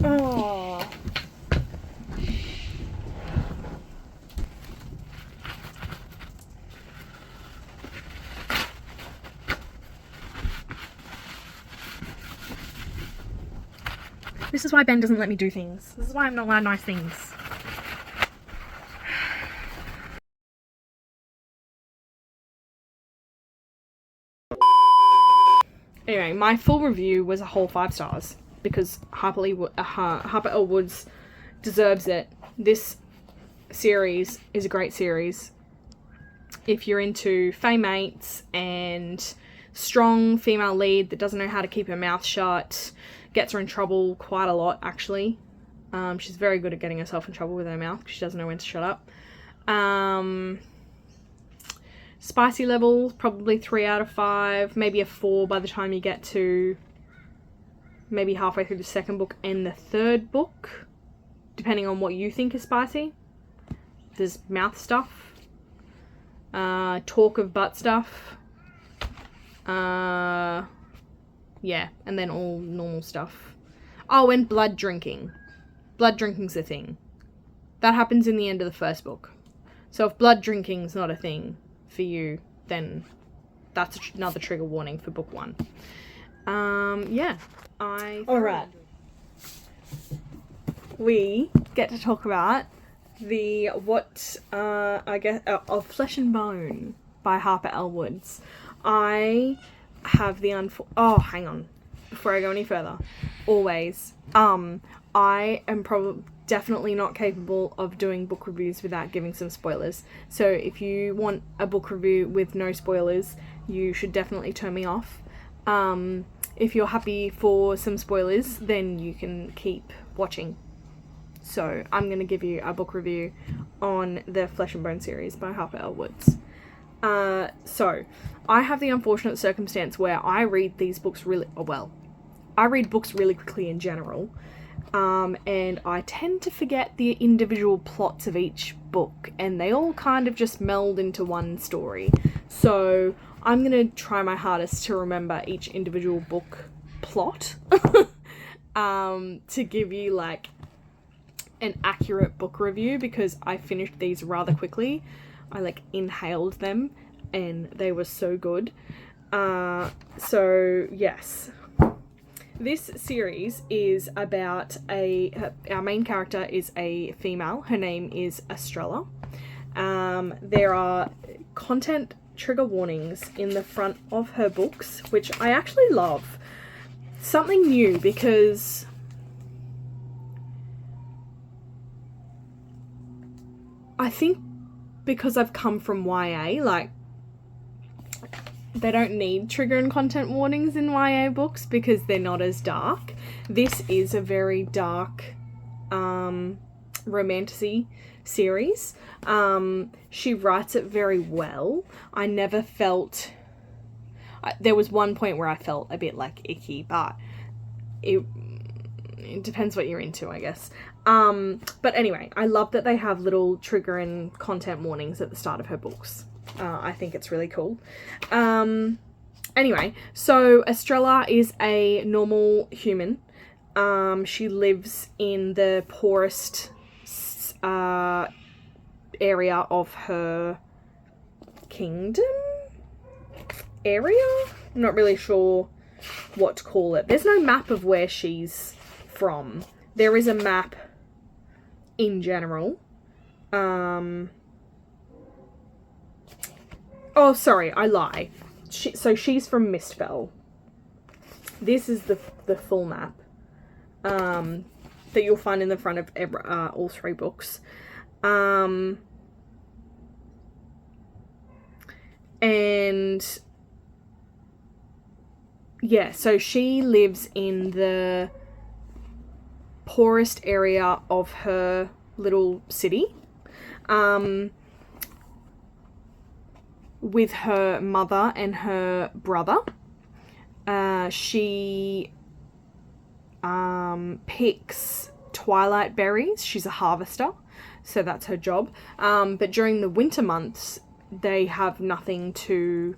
Oh. This is why Ben doesn't let me do things. This is why I'm not allowed nice things. Anyway, my full review was a whole 5 stars because Harper L. Woods deserves it. This series is a great series. If you're into faymates and strong female lead that doesn't know how to keep her mouth shut, gets her in trouble quite a lot, actually. She's very good at getting herself in trouble with her mouth because she doesn't know when to shut up. Spicy level, probably 3 out of 5, maybe a 4 by the time you get to maybe halfway through the second book and the third book, depending on what you think is spicy. There's mouth stuff, talk of butt stuff, yeah, and then all normal stuff. Oh, and blood drinking. Blood drinking's a thing. That happens in the end of the first book. So if blood drinking's not a thing for you, then that's another trigger warning for book 1. Yeah. Alright. We get to talk about of Flesh and Bone by Harper L. Woods. I have the oh, hang on. Before I go any further. Always. I am definitely not capable of doing book reviews without giving some spoilers. So if you want a book review with no spoilers, you should definitely turn me off. If you're happy for some spoilers, then you can keep watching. So I'm going to give you a book review on the Flesh and Bone series by Harper L. Woods. So I have the unfortunate circumstance where I read these books I read books really quickly in general. And I tend to forget the individual plots of each book, and they all kind of just meld into one story. So I'm going to try my hardest to remember each individual book plot to give you like an accurate book review, because I finished these rather quickly. I like inhaled them and they were so good. So yes. This series is about our main character is a female. Her name is Estrella. There are content trigger warnings in the front of her books, which I actually love. Something new, because I think because I've come from YA, like, they don't need trigger and content warnings in YA books because they're not as dark. This is a very dark romantasy series. She writes it very well. I never felt... there was one point where I felt a bit like icky, but it depends what you're into, I guess. But anyway, I love that they have little trigger and content warnings at the start of her books. I think it's really cool. Anyway, so Estrella is a normal human. She lives in the poorest area of her kingdom? Area? I'm not really sure what to call it. There's no map of where she's from. There is a map in general. Oh, sorry, I lie. So she's from Mistfell. This is the full map that you'll find in the front of all 3 books. And yeah, so she lives in the poorest area of her little city. With her mother and her brother. She picks twilight berries. She's a harvester, so that's her job. But during the winter months, they have nothing to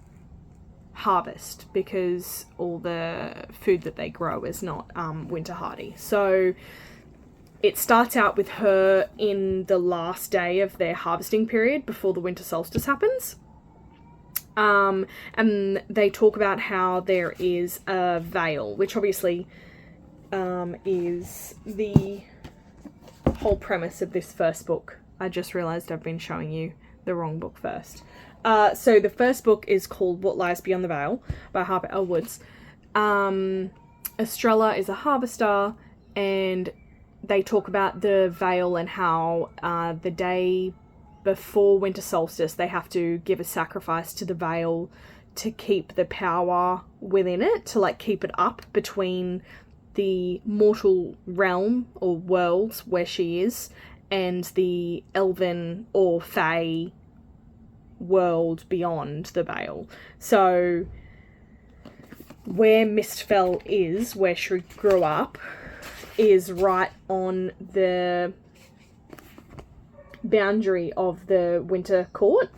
harvest because all the food that they grow is not winter hardy. So it starts out with her in the last day of their harvesting period before the winter solstice happens. And they talk about how there is a veil, which obviously is the whole premise of this first book. I just realised I've been showing you the wrong book first. So the first book is called What Lies Beyond the Veil by Harper L. Woods. Estrella is a harvester, and they talk about the veil and how the day before winter solstice they have to give a sacrifice to the veil to keep the power within it, to like keep it up between the mortal realm or worlds where she is and the elven or fae world beyond the veil. So where Mistfell is, where she grew up, is right on the boundary of the Winter Court,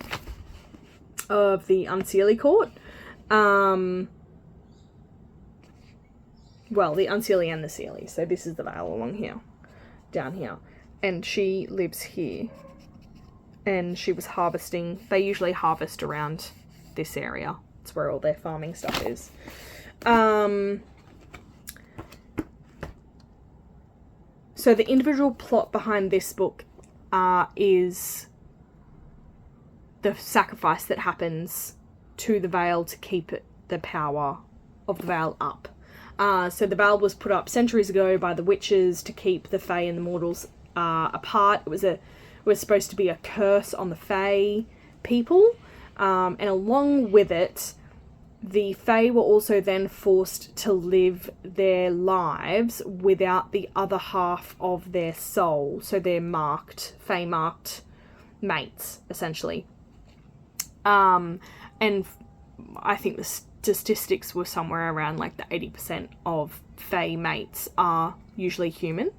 of the Unseelie Court. Well, the Unseelie and the Seelie. So this is the Vale along here, down here. And she lives here. And she was harvesting. They usually harvest around this area. It's where all their farming stuff is. So the individual plot behind this book is the sacrifice that happens to the veil to keep the power of the veil up. So the veil was put up centuries ago by the witches to keep the fae and the mortals apart. It was supposed to be a curse on the fae people, and along with it, the fae were also then forced to live their lives without the other half of their soul. So they're fae marked mates, essentially. And I think the statistics were somewhere around like the 80% of fae mates are usually human.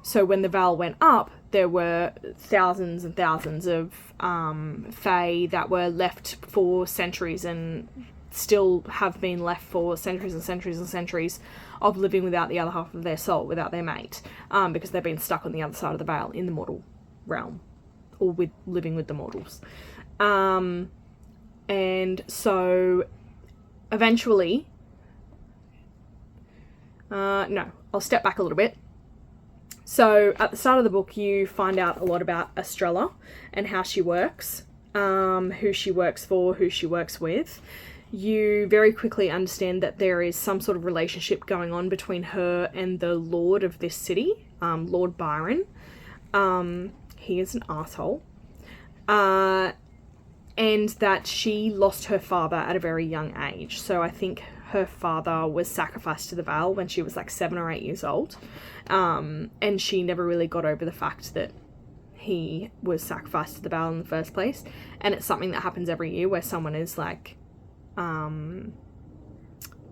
So when the veil went up, there were thousands and thousands of fae that were left for centuries and still have been left for centuries and centuries and centuries of living without the other half of their soul, without their mate, because they've been stuck on the other side of the veil in the mortal realm, or living with the mortals. And so eventually, no, I'll step back a little bit. So at the start of the book, you find out a lot about Estrella and how she works, who she works for, who she works with. You very quickly understand that there is some sort of relationship going on between her and the lord of this city, Lord Byron. He is an asshole. And that she lost her father at a very young age. So I think her father was sacrificed to the veil when she was like 7 or 8 years old. And she never really got over the fact that he was sacrificed to the veil in the first place. And it's something that happens every year where someone is like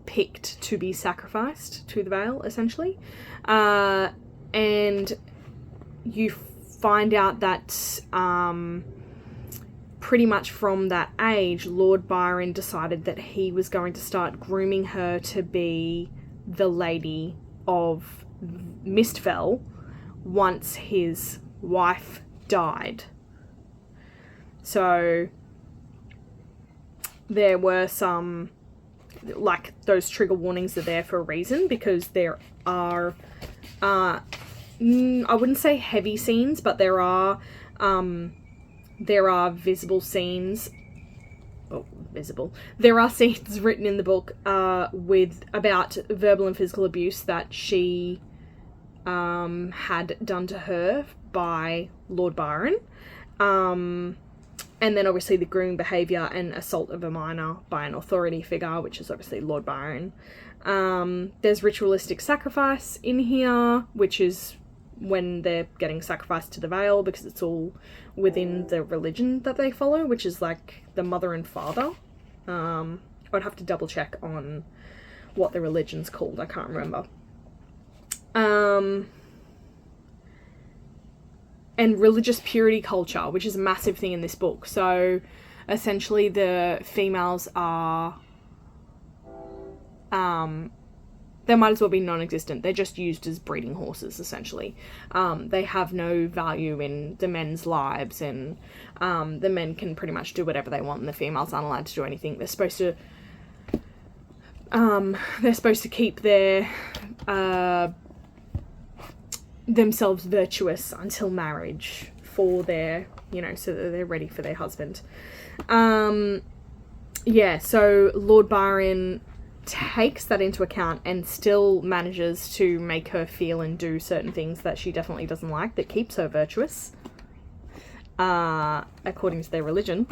picked to be sacrificed to the veil, essentially. And you find out that pretty much from that age, Lord Byron decided that he was going to start grooming her to be the lady of Mistfell once his wife died. So there were some, like, those trigger warnings are there for a reason, because there are, I wouldn't say heavy scenes, but there are visible scenes. Oh, visible. There are scenes written in the book about verbal and physical abuse that she had done to her by Lord Byron. And then obviously the grooming behaviour and assault of a minor by an authority figure, which is obviously Lord Byron. There's ritualistic sacrifice in here, which is when they're getting sacrificed to the veil, because it's all within the religion that they follow, which is like the mother and father. I'd have to double check on what the religion's called, I can't remember. And religious purity culture, which is a massive thing in this book. So essentially the females are they might as well be non-existent. They're just used as breeding horses, essentially. They have no value in the men's lives, and the men can pretty much do whatever they want, and the females aren't allowed to do anything. They're supposed to keep their themselves virtuous until marriage for their, so that they're ready for their husband. So Lord Byron takes that into account and still manages to make her feel and do certain things that she definitely doesn't like, that keeps her virtuous, according to their religion.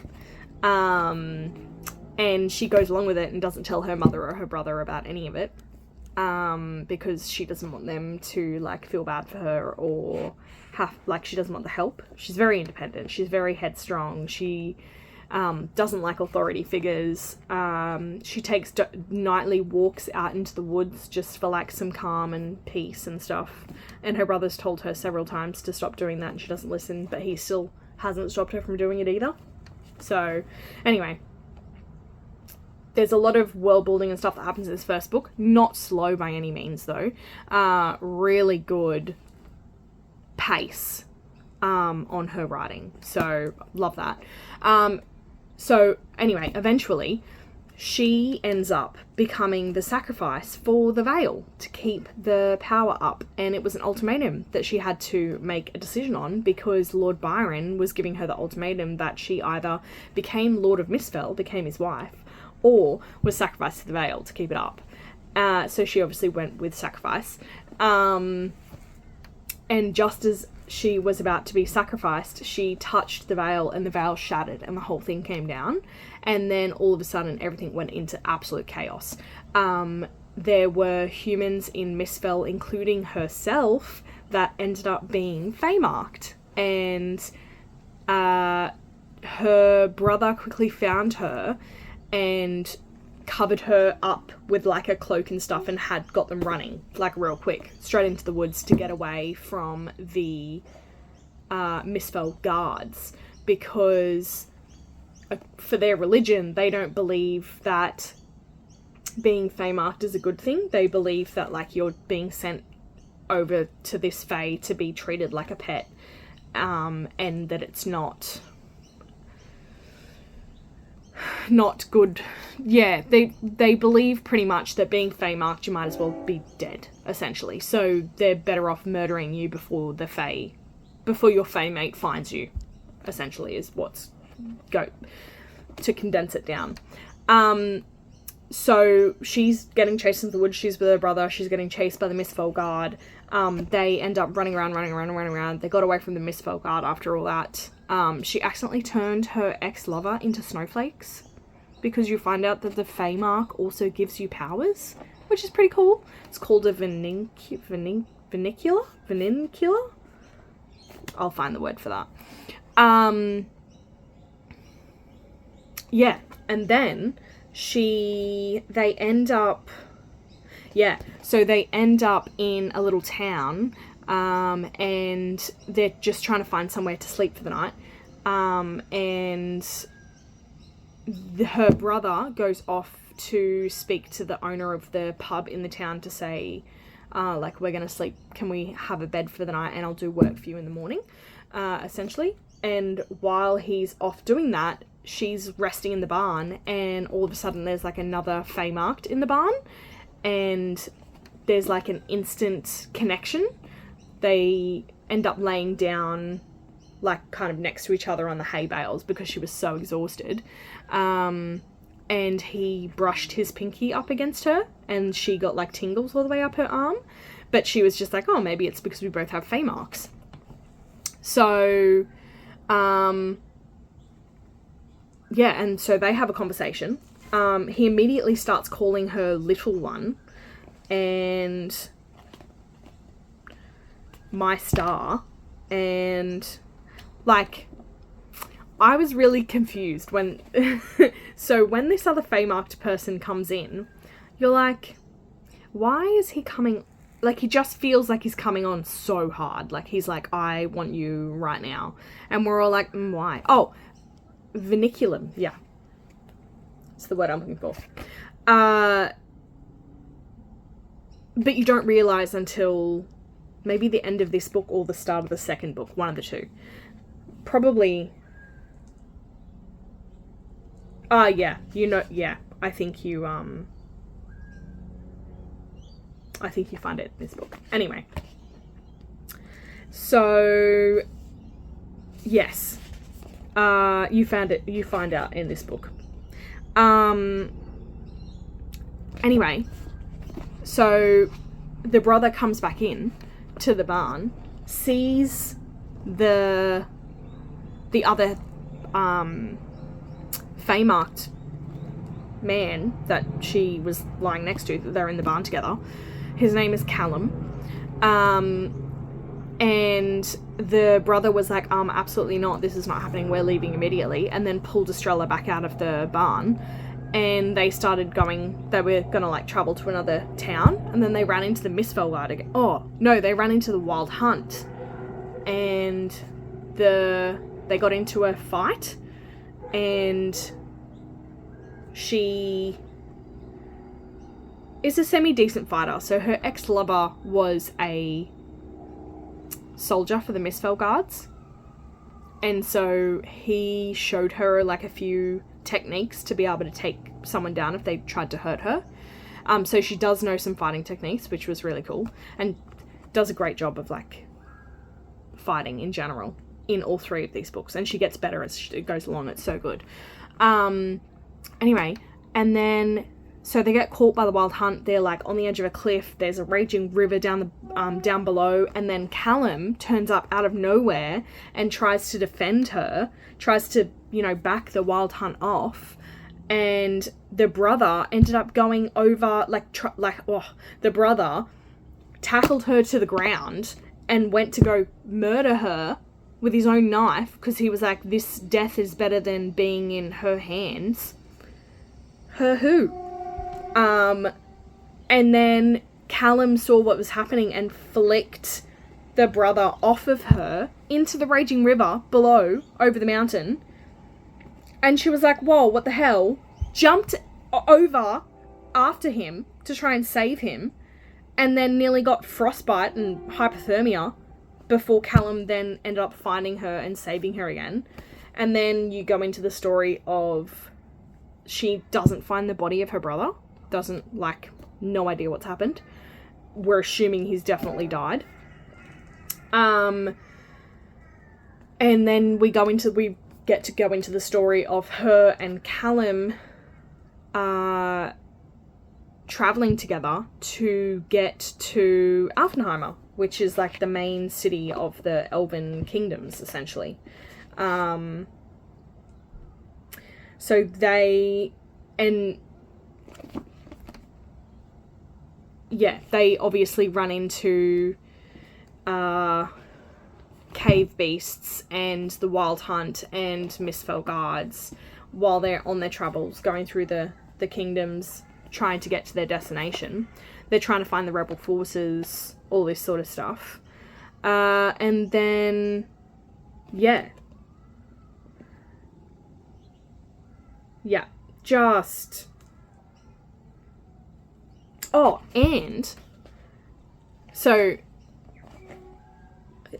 And she goes along with it and doesn't tell her mother or her brother about any of it, because she doesn't want them to, like, feel bad for her, or she doesn't want the help. She's very independent. She's very headstrong. She doesn't like authority figures. She takes nightly walks out into the woods just for, like, some calm and peace and stuff. And her brother's told her several times to stop doing that, and she doesn't listen, but he still hasn't stopped her from doing it either. So, anyway, there's a lot of world building and stuff that happens in this first book. Not slow by any means, though. Really good pace on her writing. So, love that. So, anyway, eventually, she ends up becoming the sacrifice for the Vale to keep the power up. And it was an ultimatum that she had to make a decision on, because Lord Byron was giving her the ultimatum that she either became Lord of Misfell, became his wife, or was sacrificed to the Vale to keep it up. So she obviously went with sacrifice. And just as she was about to be sacrificed, she touched the veil, and the veil shattered, and the whole thing came down. And then all of a sudden, everything went into absolute chaos. There were humans in Misfell, including herself, that ended up being Fey-marked. And her brother quickly found her and covered her up with, like, a cloak and stuff, and had got them running, like, real quick, straight into the woods to get away from the Misfell guards, because for their religion, they don't believe that being Fey-marked is a good thing. They believe that, like, you're being sent over to this Fey to be treated like a pet, and that it's not good. Yeah, they believe pretty much that being Fey-marked, you might as well be dead, essentially. So they're better off murdering you before your Fey mate finds you, essentially, is to condense it down. So she's getting chased into the woods. She's with her brother. She's getting chased by the Misfell guard. They end up running around. They got away from the Misfell guard after all that. She accidentally turned her ex-lover into snowflakes, because you find out that the Fey mark also gives you powers, which is pretty cool. It's called a vernacular? I'll find the word for that. Yeah, and then they end up in a little town, and they're just trying to find somewhere to sleep for the night, and her brother goes off to speak to the owner of the pub in the town to say, we're gonna sleep, can we have a bed for the night, and I'll do work for you in the morning, essentially. And while he's off doing that, she's resting in the barn, and all of a sudden there's, like, another Fey-marked in the barn, and there's, like, an instant connection. They end up laying down, like, kind of next to each other on the hay bales, because she was so exhausted. And he brushed his pinky up against her, and she got, like, tingles all the way up her arm. But she was just like, oh, maybe it's because we both have Fey marks. So, and so they have a conversation. He immediately starts calling her little one, and my star, and, like, I was really confused when, so when this other Fey-marked person comes in, you're like, why is he coming, like, he just feels like he's coming on so hard, like, he's like, I want you right now, and we're all like, why? Oh, vernaculum, yeah, it's the word I'm looking for. but you don't realise until maybe the end of this book or the start of the second book, one of the two. Probably... yeah, I think you find it in this book. Anyway. So, yes. You find out in this book. Anyway, so the brother comes back in to the barn, sees the other Fey-marked man that she was lying next to, that they're in the barn together. His name is Callum. And the brother was like, absolutely not, this is not happening, we're leaving immediately, and then pulled Estrella back out of the barn, and they started going, they were gonna like travel to another town, and then they ran into the Mistfelguard again. Oh, no, they ran into the Wild Hunt, and they got into a fight, and she is a semi-decent fighter, so her ex-lover was a soldier for the Mistfelguards, and so he showed her like a few techniques to be able to take someone down if they tried to hurt her. So she does know some fighting techniques, which was really cool, and does a great job of like fighting in general in all three of these books, and she gets better as it goes along. It's so good. Anyway, and then so they get caught by the Wild Hunt. They're like on the edge of a cliff. There's a raging river down below, and then Callum turns up out of nowhere and tries to defend her, tries to, back the Wild Hunt off. And the brother ended up going over, the brother tackled her to the ground and went to go murder her with his own knife, because he was like, this death is better than being in her hands. Her who? And then Callum saw what was happening and flicked the brother off of her into the raging river below, over the mountain. And she was like, whoa, what the hell? Jumped over after him to try and save him, and then nearly got frostbite and hypothermia before Callum then ended up finding her and saving her again. And then you go into the story of she doesn't find the body of her brother. Doesn't, no idea what's happened. We're assuming he's definitely died. And then we get to go into the story of her and Callum traveling together to get to Alfenheimer, which is like the main city of the Elven kingdoms, essentially. So they obviously run into cave beasts and the Wild Hunt and Mistfelguards while they're on their travels, going through the kingdoms, trying to get to their destination. They're trying to find the rebel forces, all this sort of stuff. And then, just... Oh, and... So,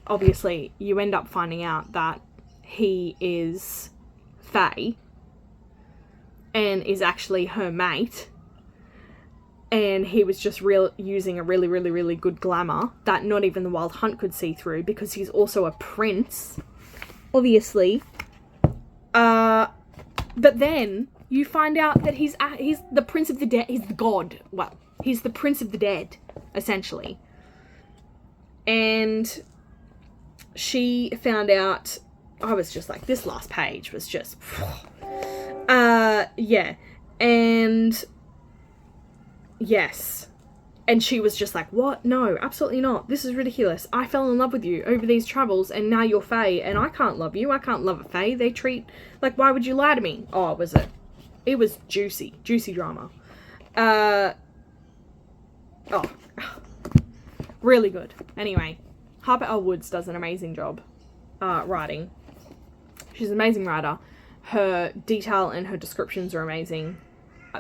obviously, you end up finding out that he is Fae and is actually her mate, and he was just using a really, really, really good glamour that not even the Wild Hunt could see through, because he's also a prince, obviously. But then you find out that he's the Prince of the Dead. He's the god. Well, he's the Prince of the Dead, essentially. And she found out, I was just like, this last page was just, and yes. And she was just like, what? No, absolutely not. This is ridiculous. I fell in love with you over these travels, and now you're Fae, and I can't love you. I can't love a Fae. They treat, why would you lie to me? Oh, it was juicy drama. Really good. Anyway, Harper L. Woods does an amazing job writing. She's an amazing writer. Her detail and her descriptions are amazing.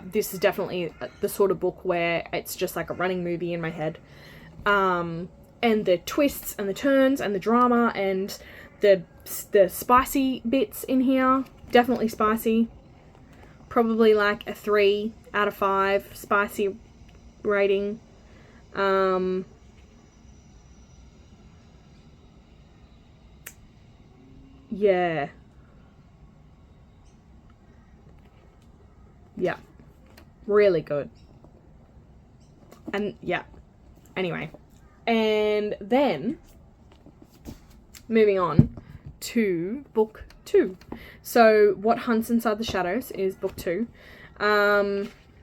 this is definitely the sort of book where it's just like a running movie in my head. And the twists and the turns and the drama and the spicy bits in here, definitely spicy. Probably like a 3 out of 5 spicy rating. Yeah. Yeah. Really good. And yeah. Anyway. And then moving on to book 2. So What Hunts Inside the Shadows is book 2.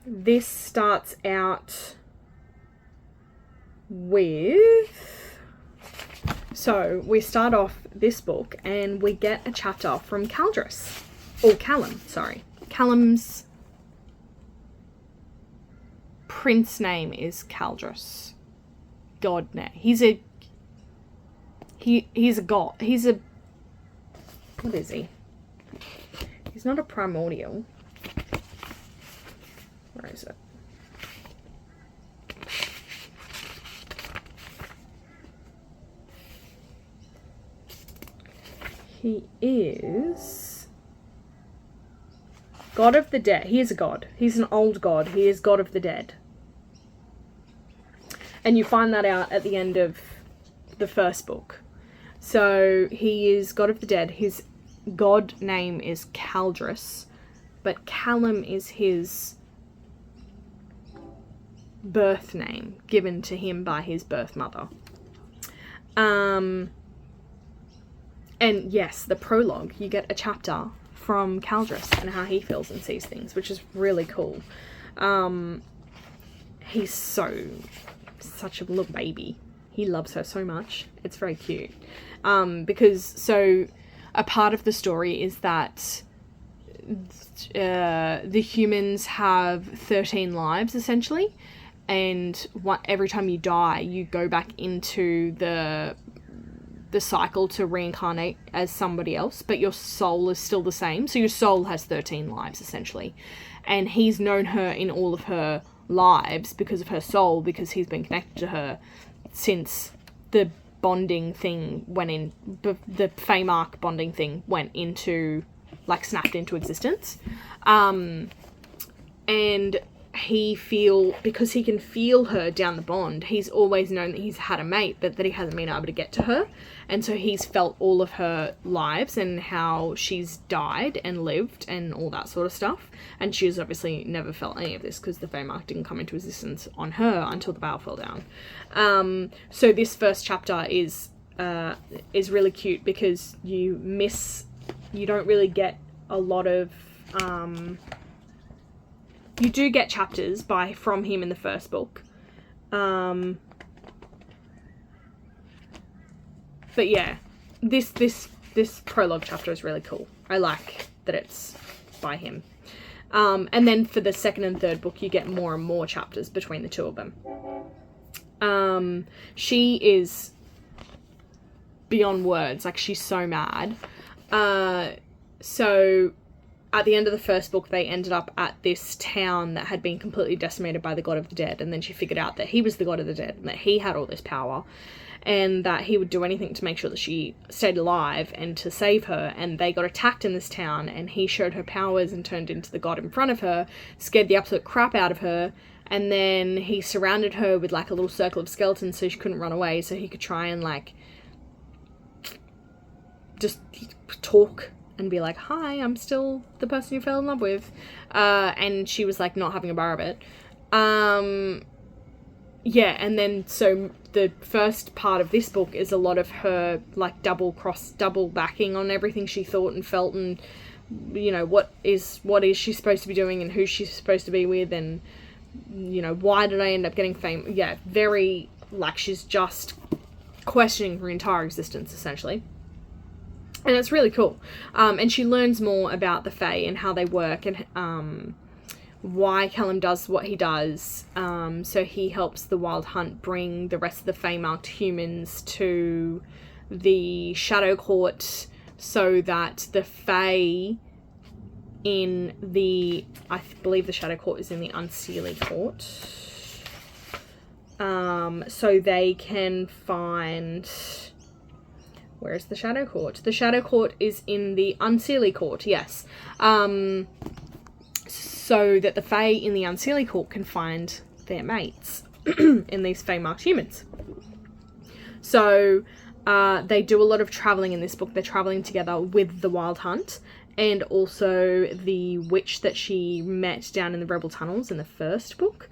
This starts out with... So we start off this book and we get a chapter from Caldrus. Or Callum, sorry. Callum's prince name is Caldrus. God name. He's a god. He's a... What is he? He's not a primordial. Where is it? He is God of the Dead. He is a god. He's an old god. He is God of the Dead. And you find that out at the end of the first book. So he is God of the Dead. His god name is Caldrus, but Callum is his birth name given to him by his birth mother. And yes, the prologue, you get a chapter from Caldrus and how he feels and sees things, which is really cool. He's such a little baby. He loves her so much. It's very cute. Because, so, a part of the story is that the humans have 13 lives, essentially. And every time you die, you go back into the cycle to reincarnate as somebody else, but your soul is still the same. So your soul has 13 lives, essentially. And he's known her in all of her lives because of her soul, because he's been connected to her since the bonding thing went in, the Feymark bonding thing went into, like, snapped into existence. And because he can feel her down the bond, he's always known that he's had a mate, but that he hasn't been able to get to her. And so he's felt all of her lives and how she's died and lived and all that sort of stuff. And she's obviously never felt any of this because the Feymark didn't come into existence on her until the veil fell down. So this first chapter is really cute because you don't really get a lot of... You do get chapters from him in the first book. But yeah, this prologue chapter is really cool. I like that it's by him. And then for the second and third book, you get more and more chapters between the two of them. She is beyond words. Like, she's so mad. So at the end of the first book, they ended up at this town that had been completely decimated by the God of the Dead. And then she figured out that he was the God of the Dead and that he had all this power and that he would do anything to make sure that she stayed alive and to save her. And they got attacked in this town and he showed her powers and turned into the god in front of her, scared the absolute crap out of her. And then he surrounded her with, like, a little circle of skeletons so she couldn't run away, so he could try and, like, just talk and be like, hi, I'm still the person you fell in love with. And she was, like, not having a bar of it. Yeah, and then so the first part of this book is a lot of her, like, double backing on everything she thought and felt, and, you know, what is she supposed to be doing and who she's supposed to be with, and, you know, why did I end up getting fame? Yeah, very, like, she's just questioning her entire existence, essentially. And it's really cool. And she learns more about the Fae and how they work and why Callum does what he does. So he helps the Wild Hunt bring the rest of the Fey-marked humans to the Shadow Court so that the Fae in the, I believe the Shadow Court is in the Unseelie Court. So they can find, where is the Shadow Court? The Shadow Court is in the Unseelie Court, yes. So that the Fae in the Unseelie Court can find their mates in these Fae-marked humans. So they do a lot of travelling in this book. They're travelling together with the Wild Hunt and also the witch that she met down in the Rebel Tunnels in the first book.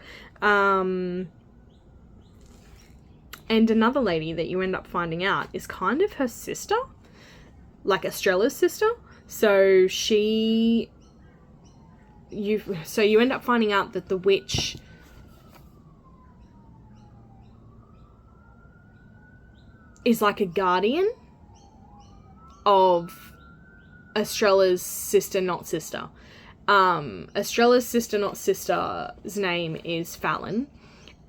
And another lady that you end up finding out is kind of her sister, like Estrella's sister. So you end up finding out that the witch is like a guardian of Estrella's sister, not sister. Estrella's sister, not sister's name is Fallon.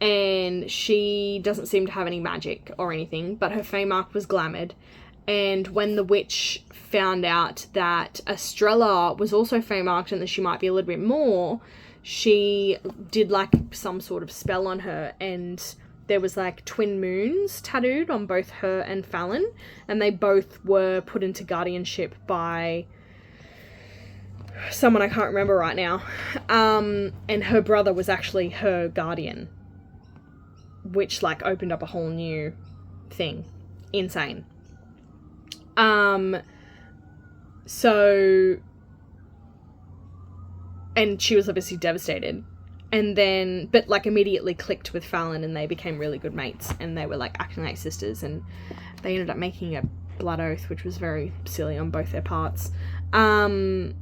And she doesn't seem to have any magic or anything, but her Fae mark was glamoured. And when the witch found out that Estrella was also Fae marked and that she might be a little bit more, she did like some sort of spell on her, and there was like twin moons tattooed on both her and Fallon, and they both were put into guardianship by someone I can't remember right now. And her brother was actually her guardian, which like opened up a whole new thing. Insane. So, and she was obviously devastated, and then, but like immediately clicked with Fallon, and they became really good mates, and they were like acting like sisters, and they ended up making a blood oath, which was very silly on both their parts. Yeah,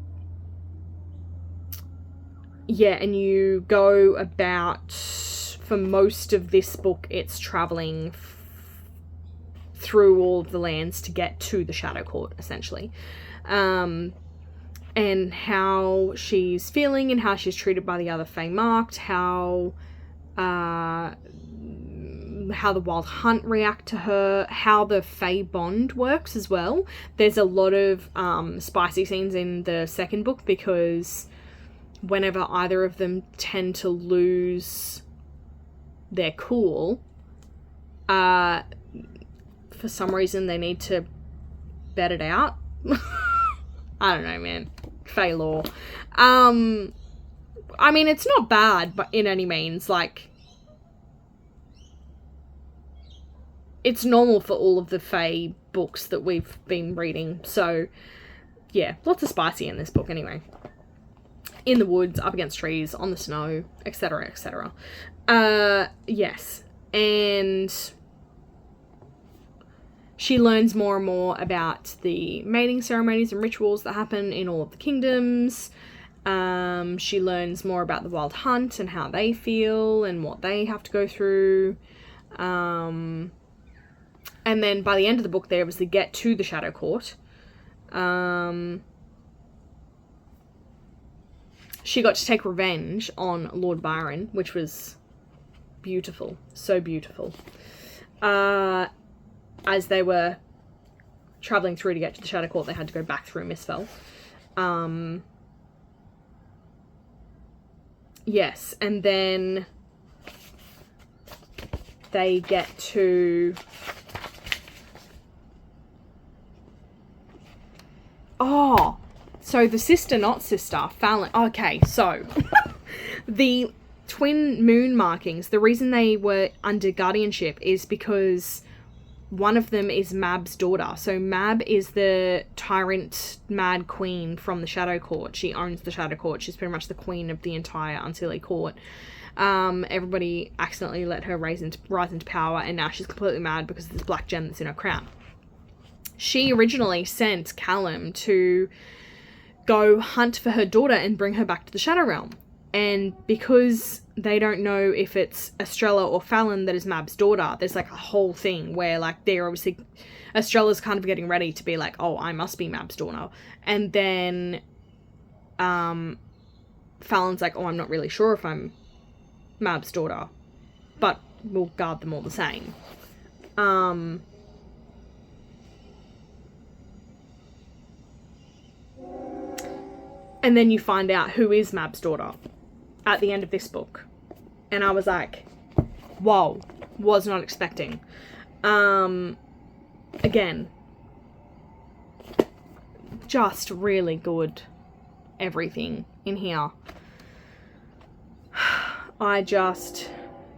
and you go about, for most of this book, it's traveling through all of the lands to get to the Shadow Court, essentially. And how she's feeling and how she's treated by the other Fae marked, how the Wild Hunt react to her, how the Fae bond works as well. There's a lot of spicy scenes in the second book, because whenever either of them tend to lose their cool, for some reason they need to bet it out. I don't know, man. Fae lore. I mean, it's not bad, but in any means, like, it's normal for all of the Fae books that we've been reading. So, yeah, lots of spicy in this book anyway. In the woods, up against trees, on the snow, etc., etc. Yes. And she learns more and more about the mating ceremonies and rituals that happen in all of the kingdoms. She learns more about the Wild Hunt and how they feel and what they have to go through. And then by the end of the book, they obviously get to the Shadow Court. She got to take revenge on Lord Byron, which was beautiful. So beautiful. As they were travelling through to get to the Shadow Court, they had to go back through Misfell. Yes, and then they get to... Oh, so the sister, not sister, Fallon... Okay, so the twin moon markings, the reason they were under guardianship is because one of them is Mab's daughter. So Mab is the tyrant mad queen from the Shadow Court. She owns the Shadow Court. She's pretty much the queen of the entire Unseelie Court. Everybody accidentally let her rise into power, and now she's completely mad because of this black gem that's in her crown. She originally sent Callum to go hunt for her daughter and bring her back to the Shadow Realm. And because they don't know if it's Estrella or Fallon that is Mab's daughter, there's like a whole thing where like they're obviously... Estrella's kind of getting ready to be like, oh, I must be Mab's daughter. And then Fallon's like, oh, I'm not really sure if I'm Mab's daughter, but we'll guard them all the same. And then you find out who is Mab's daughter at the end of this book. And I was like, whoa, was not expecting. Again, just really good everything in here.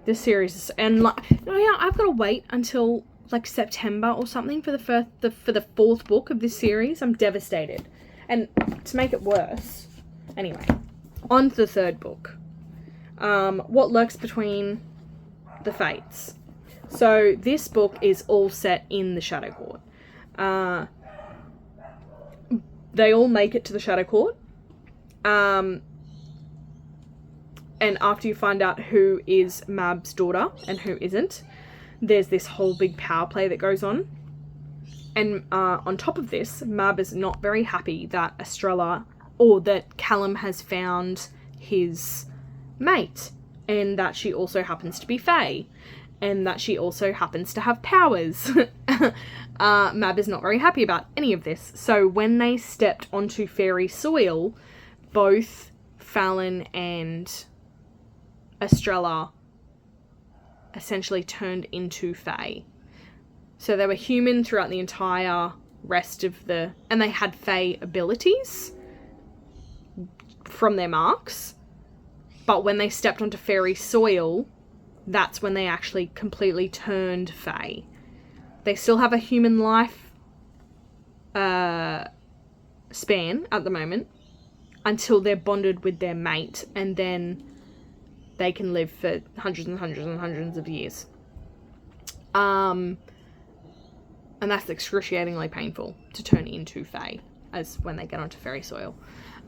This series is, and like, I've got to wait until like September or something for the fourth book of this series. I'm devastated. And to make it worse, anyway, on to the third book. What lurks between the fates. So this book is all set in the Shadow Court. They all make it to the Shadow Court. And after you find out who is Mab's daughter and who isn't, there's this whole big power play that goes on. And on top of this, Mab is not very happy that Estrella, or that Callum has found his mate, and that she also happens to be Fae, and that she also happens to have powers. Mab is not very happy about any of this. So when they stepped onto fairy soil, both Fallon and Estrella essentially turned into Fae. So they were human throughout the entire rest of and they had Fae abilities from their marks. But when they stepped onto fairy soil, that's when they actually completely turned Fae. They still have a human life span at the moment until they're bonded with their mate, and then they can live for hundreds and hundreds and hundreds of years. And that's excruciatingly painful to turn into Fae, as when they get onto fairy soil.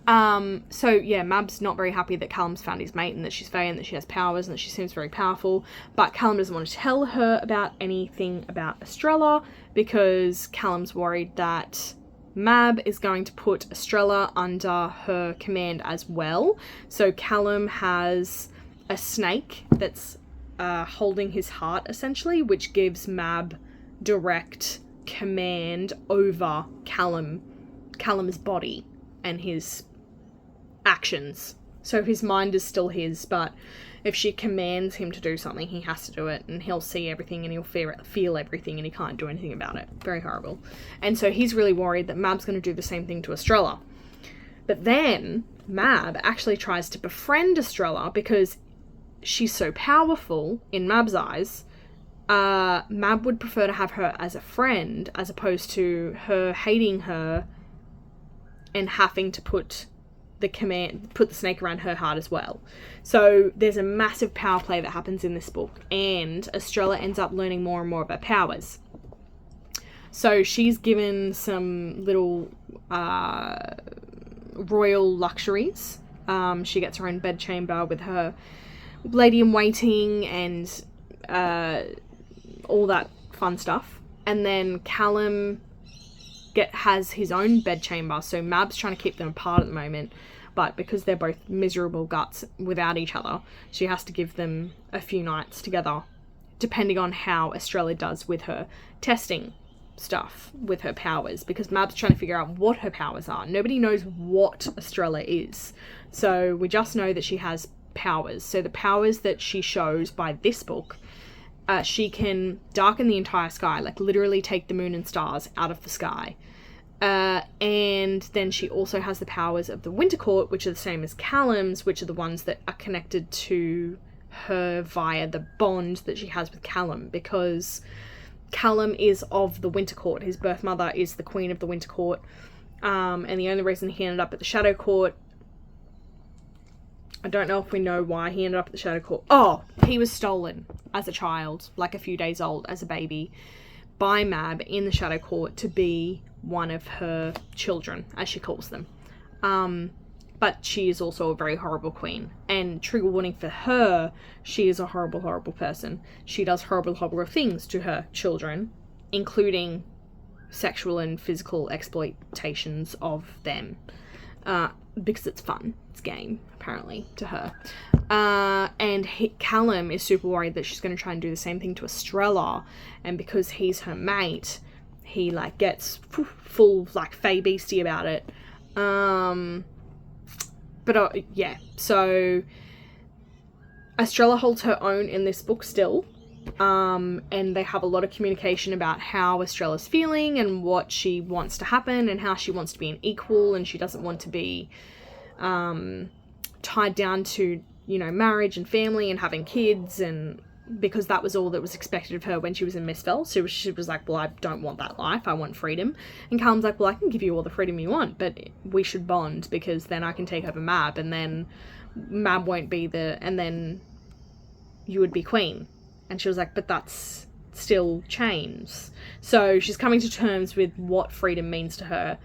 So yeah, Mab's not very happy that Callum's found his mate and that she's Fae and that she has powers and that she seems very powerful, but Callum doesn't want to tell her about anything about Estrella because Callum's worried that Mab is going to put Estrella under her command as well. So Callum has a snake that's holding his heart, essentially, which gives Mab direct command over Callum's body and his actions. So his mind is still his, but if she commands him to do something, he has to do it, and he'll see everything and he'll feel everything, and he can't do anything about it. Very horrible. And so he's really worried that Mab's going to do the same thing to Estrella. But then Mab actually tries to befriend Estrella because she's so powerful in Mab's eyes. Mab would prefer to have her as a friend as opposed to her hating her and having to put the snake around her heart as well. So there's a massive power play that happens in this book, and Estrella ends up learning more and more of her powers. So she's given some little royal luxuries. She gets her own bedchamber with her lady-in-waiting and all that fun stuff. And then Callum has his own bedchamber, so Mab's trying to keep them apart at the moment, but because they're both miserable guts without each other, she has to give them a few nights together, depending on how Estrella does with her testing stuff with her powers, because Mab's trying to figure out what her powers are. Nobody knows what Estrella is, so we just know that she has powers. So the powers that she shows by this book, she can darken the entire sky, like literally take the moon and stars out of the sky. And then she also has the powers of the Winter Court, which are the same as Callum's, which are the ones that are connected to her via the bond that she has with Callum, because Callum is of the Winter Court. His birth mother is the Queen of the Winter Court. And the only reason he ended up at the Shadow Court, I don't know if we know why he ended up at the Shadow Court. Oh, he was stolen as a child, like a few days old, as a baby, by Mab in the Shadow Court to be one of her children, as she calls them. But she is also a very horrible queen. And trigger warning for her, she is a horrible, horrible person. She does horrible, horrible things to her children, including sexual and physical exploitations of them. Because it's fun. It's game, apparently, to her. And Callum is super worried that she's going to try and do the same thing to Estrella. And because he's her mate, he, like, gets full, like, Fae beastie about it. yeah, so Estrella holds her own in this book still. And they have a lot of communication about how Estrella's feeling and what she wants to happen and how she wants to be an equal, and she doesn't want to be tied down to, you know, marriage and family and having kids, and because that was all that was expected of her when she was in Misfell. So she was like, well, I don't want that life, I want freedom. And Callum's like, well, I can give you all the freedom you want, but we should bond, because then I can take over Mab, and then Mab won't be and then you would be queen. And she was like, but that's still chains. So she's coming to terms with what freedom means to her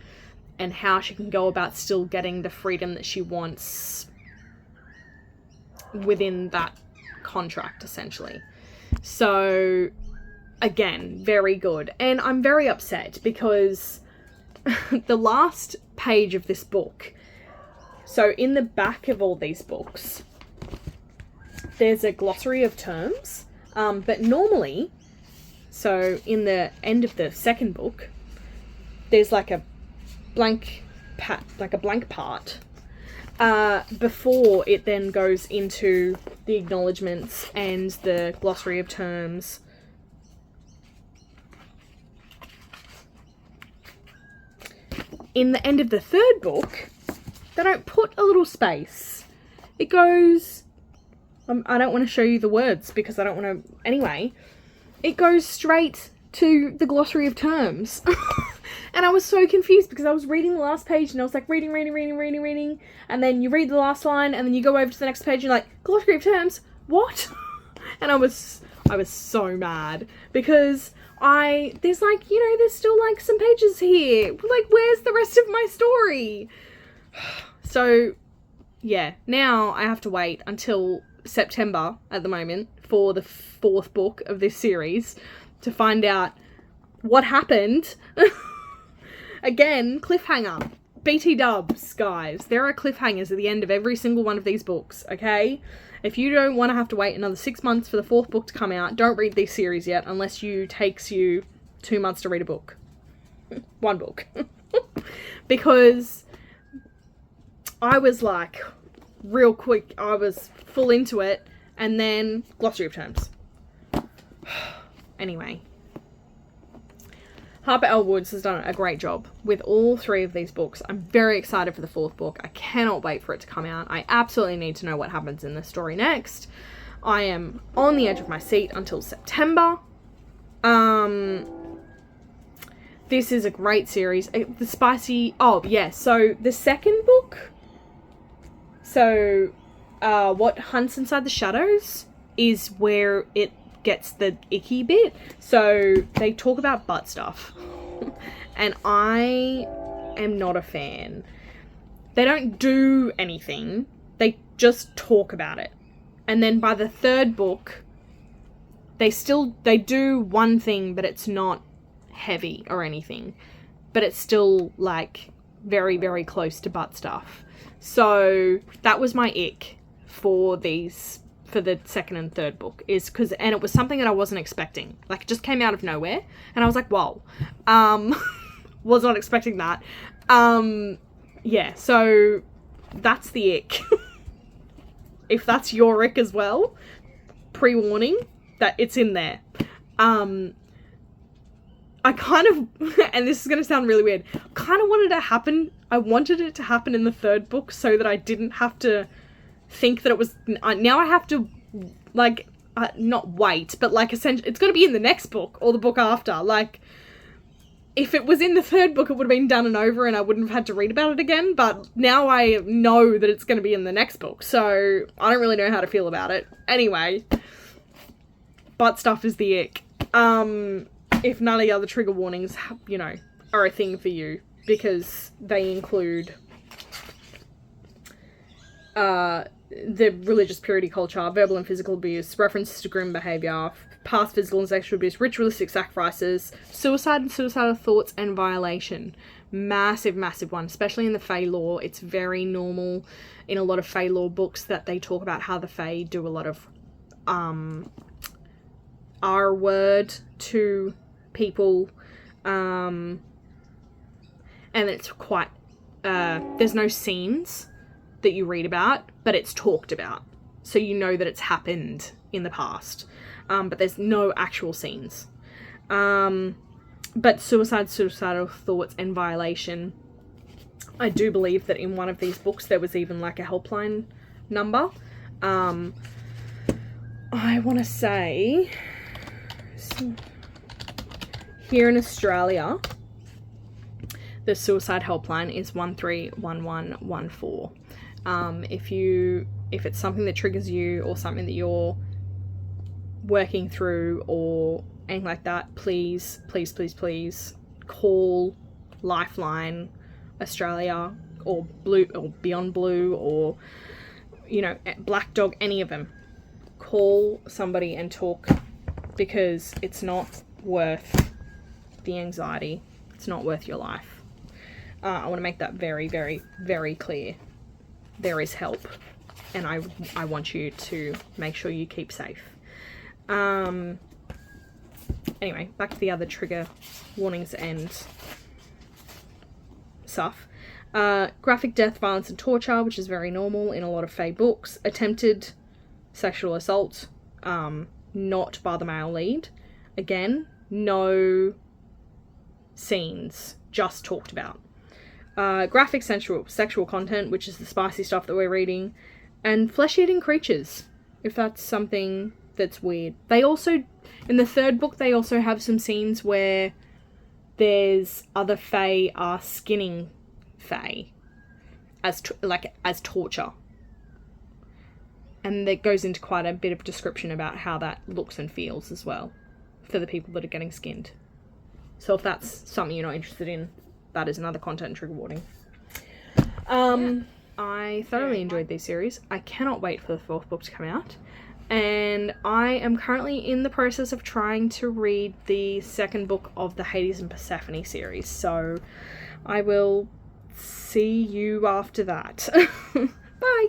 and how she can go about still getting the freedom that she wants within that contract, essentially. So, again, very good. And I'm very upset because the last page of this book, so in the back of all these books, there's a glossary of terms. But normally, so in the end of the second book, there's like a blank part before it then goes into the acknowledgements and the glossary of terms. In the end of the third book, they don't put a little space. It goes... I don't want to show you the words because I don't want to... Anyway, it goes straight to the glossary of terms. And I was so confused because I was reading the last page and I was like reading. And then you read the last line and then you go over to the next page and you're like, glossary of terms? What? And I was so mad because there's like, you know, there's still like some pages here. Like, where's the rest of my story? So, yeah, now I have to wait until September at the moment for the fourth book of this series to find out what happened. Again, cliffhanger. BT dubs, guys. There are cliffhangers at the end of every single one of these books, okay? If you don't want to have to wait another 6 months for the fourth book to come out, don't read this series yet unless takes you 2 months to read a book. One book. Because I was like, real quick, I was full into it, and then glossary of terms. Anyway, Harper L. Woods has done a great job with all 3 of these books. I'm very excited for the 4th book. I cannot wait for it to come out. I absolutely need to know what happens in the story next. I am on the edge of my seat until September. This is a great series. The spicy... Oh, yeah, so the second book... So, what hunts inside the shadows is where it gets the icky bit. So, they talk about butt stuff. And I am not a fan. They don't do anything. They just talk about it. And then by the 3rd book, they do one thing, but it's not heavy or anything. But it's still, like, very, very close to butt stuff. So that was my ick for the 2nd and 3rd book, and it was something that I wasn't expecting. Like, it just came out of nowhere and I was like, whoa. Was not expecting that. Yeah, so that's the ick. If that's your ick as well, pre-warning that it's in there. I kind of, and this is going to sound really weird, kind of wanted it to happen. I wanted it to happen in the 3rd book so that I didn't have to think that it was, now I have to, like, not wait, but, like, essentially, it's got to be in the next book or the book after. Like, if it was in the 3rd book, it would have been done and over and I wouldn't have had to read about it again, but now I know that it's going to be in the next book, so I don't really know how to feel about it. Anyway, butt stuff is the ick. If none of the other trigger warnings, you know, are a thing for you, because they include the religious purity culture, verbal and physical abuse, references to grim behaviour, past physical and sexual abuse, ritualistic sacrifices, suicide and suicidal thoughts, and violation. Massive, massive one, especially in the Fae lore. It's very normal in a lot of Fae lore books that they talk about how the Fae do a lot of R-word to people, and it's quite, there's no scenes. that you read about, but it's talked about. So you know that it's happened in the past. But there's no actual scenes. But suicidal thoughts, and violation. I do believe that in one of these books there was even like a helpline number. I want to say here in Australia, the suicide helpline is 131114. If it's something that triggers you or something that you're working through or anything like that, please call Lifeline Australia or Blue or Beyond Blue or, you know, Black Dog, any of them. Call somebody and talk, because it's not worth the anxiety. It's not worth your life. I want to make that very, very, very clear. There is help, and I want you to make sure you keep safe. Anyway, back to the other trigger warnings and stuff. Graphic death, violence, and torture, which is very normal in a lot of fae books. Attempted sexual assault, not by the male lead. Again, no scenes, just talked about. Graphic sexual content, which is the spicy stuff that we're reading. And flesh-eating creatures, if that's something that's weird. They also, in the third book, they also have some scenes where there's other fae are skinning fae as torture. And that goes into quite a bit of description about how that looks and feels as well for the people that are getting skinned. So if that's something you're not interested in, that is another content trigger warning. I thoroughly enjoyed these series. I cannot wait for the fourth book to come out. And I am currently in the process of trying to read the second book of the Hades and Persephone series. So I will see you after that. Bye!